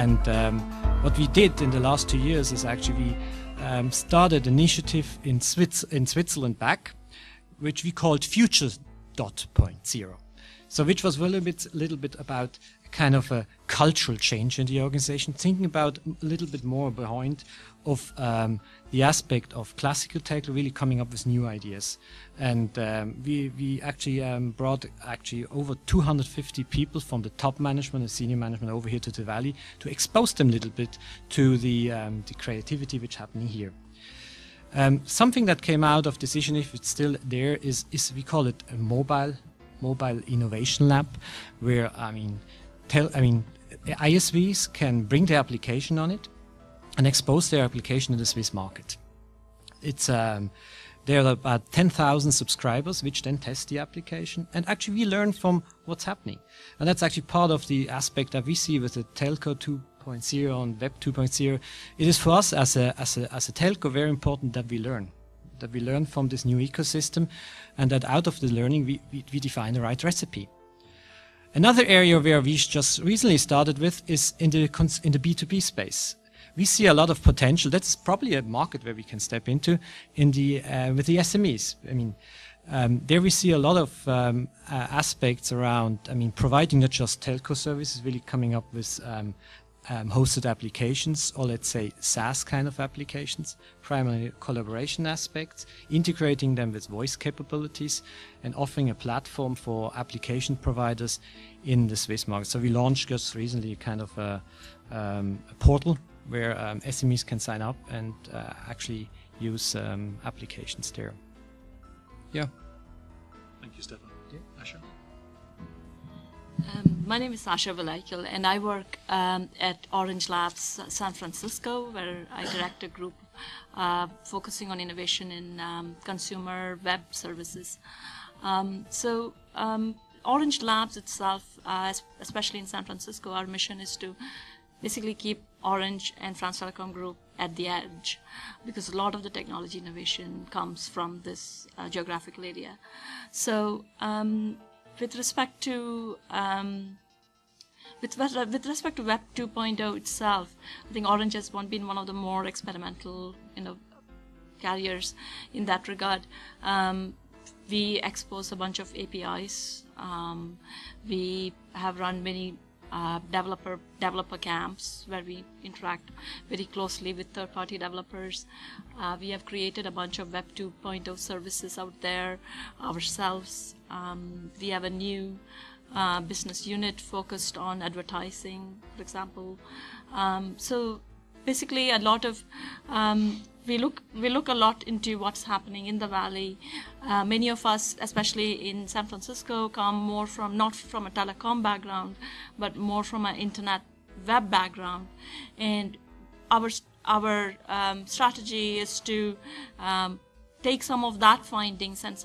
And what we did in the last 2 years is actually we started an initiative in Switzerland back, which we called Future 2.0. So which was a little bit about kind of a cultural change in the organization, thinking about a little bit more behind of the aspect of classical telco, really coming up with new ideas. And we actually brought over 250 people from the top management and senior management over here to the Valley to expose them a little bit to the creativity which happening here. Something that came out of decision, if it's still there, is we call it a mobile innovation lab, where ISVs can bring their application on it and expose their application in the Swiss market. It's there are about 10,000 subscribers which then test the application, and actually we learn from what's happening. And that's actually part of the aspect that we see with the Telco 2.0 and Web 2.0. It is for us as a telco very important that we learn from this new ecosystem, and that out of the learning we define the right recipe. Another area where we just recently started with is in the B2B space. We see a lot of potential. That's probably a market where we can step into with the SMEs. There we see a lot of aspects around, providing not just telco services, really coming up with hosted applications, or let's say SaaS kind of applications, primarily collaboration aspects, integrating them with voice capabilities, and offering a platform for application providers in the Swiss market. So we launched just recently kind of a portal where SMEs can sign up and actually use applications there. Yeah. Thank you, Stefan. Yeah. Asha? My name is Asha Vellaikal, and I work at Orange Labs San Francisco, where I direct a group focusing on innovation in consumer web services. Orange Labs itself, especially in San Francisco, our mission is to basically keep Orange and France Telecom Group at the edge, because a lot of the technology innovation comes from this geographical area. So with respect to Web 2.0 itself, I think Orange has been one of the more experimental, carriers in that regard. We expose a bunch of APIs. We have run many developer camps where we interact very closely with third-party developers. We have created a bunch of Web 2.0 services out there ourselves. We have a new business unit focused on advertising, for example. So basically, a lot of we look a lot into what's happening in the Valley. Many of us, especially in San Francisco, come more from not from a telecom background, but more from an internet web background. And our strategy is to take some of that findings and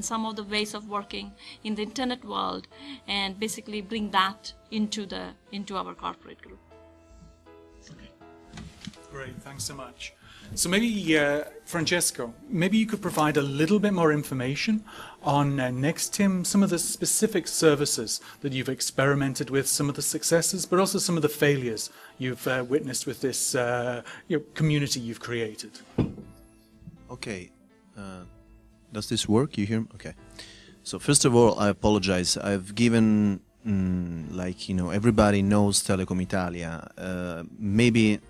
some of the ways of working in the internet world, and basically bring that into our corporate group. Okay. Great, thanks so much. So maybe, Francesco, maybe you could provide a little bit more information on Nextim, some of the specific services that you've experimented with, some of the successes, but also some of the failures you've witnessed with this community you've created. Okay. Does this work? You hear me? Okay. So first of all, I apologize. I've given, everybody knows Telecom Italia. Maybe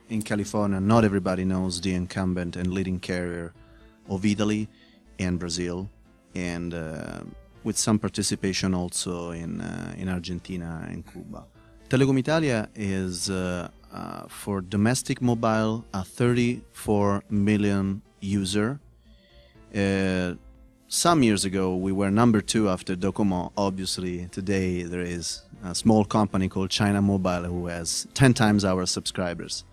in California, not everybody knows the incumbent and leading carrier of Italy and Brazil, and with some participation also in Argentina and Cuba. Telecom Italia is, for domestic mobile, a 34 million user. Some years ago, we were number 2 after Docomo. Obviously, today there is a small company called China Mobile who has 10 times our subscribers.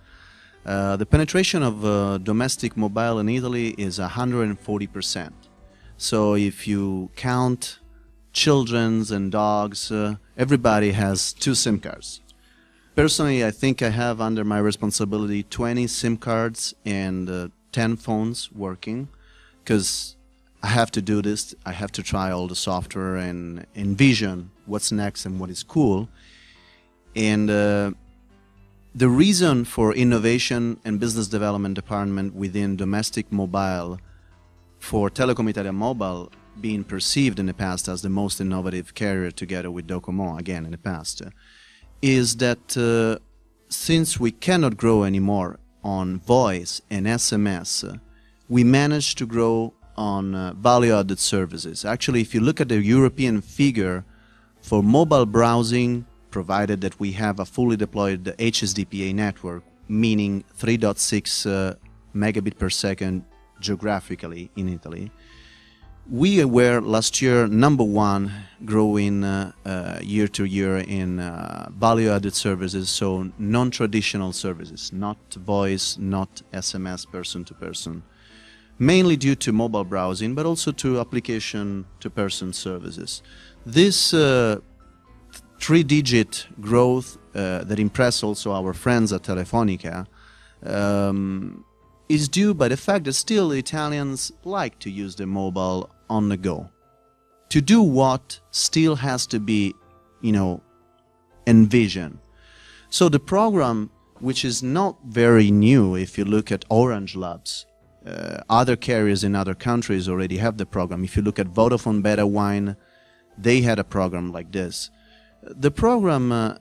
The penetration of domestic mobile in Italy is 140%. So if you count children and dogs, everybody has 2 SIM cards. Personally, I think I have under my responsibility 20 SIM cards and 10 phones working, because I have to do this. I have to try all the software and envision what's next and what is cool. And the reason for innovation and business development department within domestic mobile for Telecom Italia Mobile being perceived in the past as the most innovative carrier together with Docomo, again in the past, is that since we cannot grow anymore on voice and SMS, we managed to grow on value-added services. Actually, if you look at the European figure for mobile browsing, provided that we have a fully deployed HSDPA network, meaning 3.6 megabit per second geographically in Italy, we were last year #1 growing year to year in value-added services, so non-traditional services, not voice, not SMS person-to-person, mainly due to mobile browsing, but also to application-to-person services. This three-digit growth that impressed also our friends at Telefonica is due by the fact that still Italians like to use the mobile on the go. To do what still has to be, envisioned. So the program, which is not very new, if you look at Orange Labs, other carriers in other countries already have the program. If you look at Vodafone Beta Wine, they had a program like this. The program,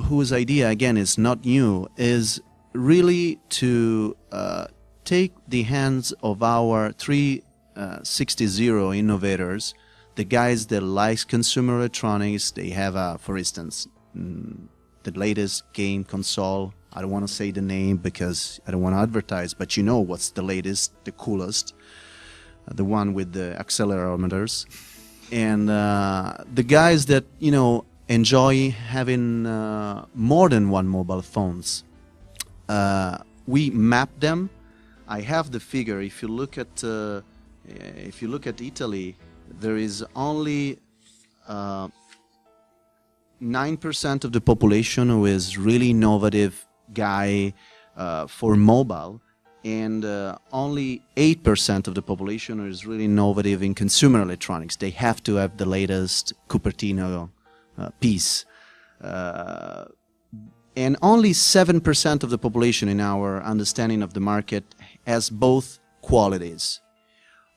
whose idea again is not new, is really to take the hands of our 360 innovators, the guys that like consumer electronics. They have, for instance, the latest game console. I don't want to say the name because I don't want to advertise, but you know what's the latest, the coolest, the one with the accelerometers. And the guys that, enjoy having more than one mobile phones. We map them. I have the figure. If you look at Italy, there is only 9% of the population who is really innovative guy for mobile, and only 8% of the population who is really innovative in consumer electronics. They have to have the latest Cupertino piece. And only 7% of the population in our understanding of the market has both qualities.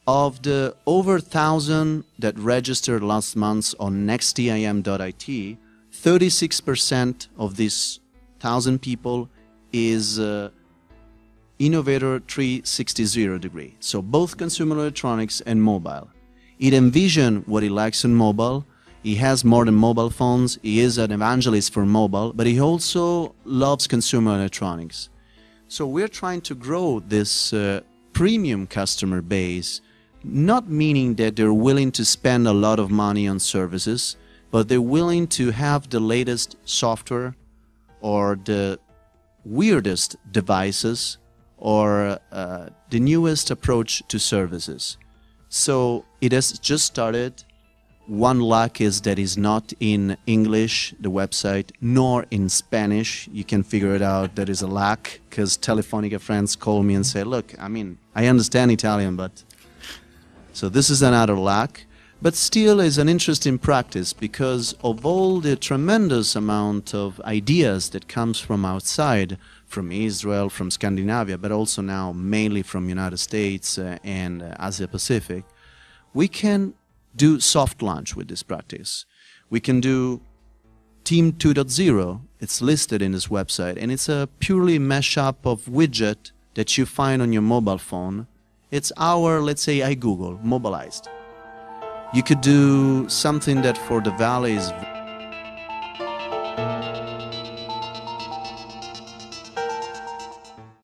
Of the over 1,000 that registered last month on nextim.it, 36% of these 1,000 people is Innovator 360 degree. So both consumer electronics and mobile. He envisions what he likes in mobile. He has more than mobile phones. He is an evangelist for mobile, but he also loves consumer electronics. So we're trying to grow this premium customer base, not meaning that they're willing to spend a lot of money on services, but they're willing to have the latest software or the weirdest devices or the newest approach to services. So it has just started. One lack is that it's not in English, the website, nor in Spanish. You can figure it out. That is a lack, because Telefonica friends call me and say, look, I understand Italian, but... So this is another lack. But still is an interesting practice, because of all the tremendous amount of ideas that comes from outside, from Israel, from Scandinavia, but also now mainly from United States and Asia Pacific, we can do soft launch with this practice. We can do Team 2.0. It's listed in this website, and it's a purely mashup of widget that you find on your mobile phone. It's our, let's say, iGoogle, mobilized. You could do something that for the Valley is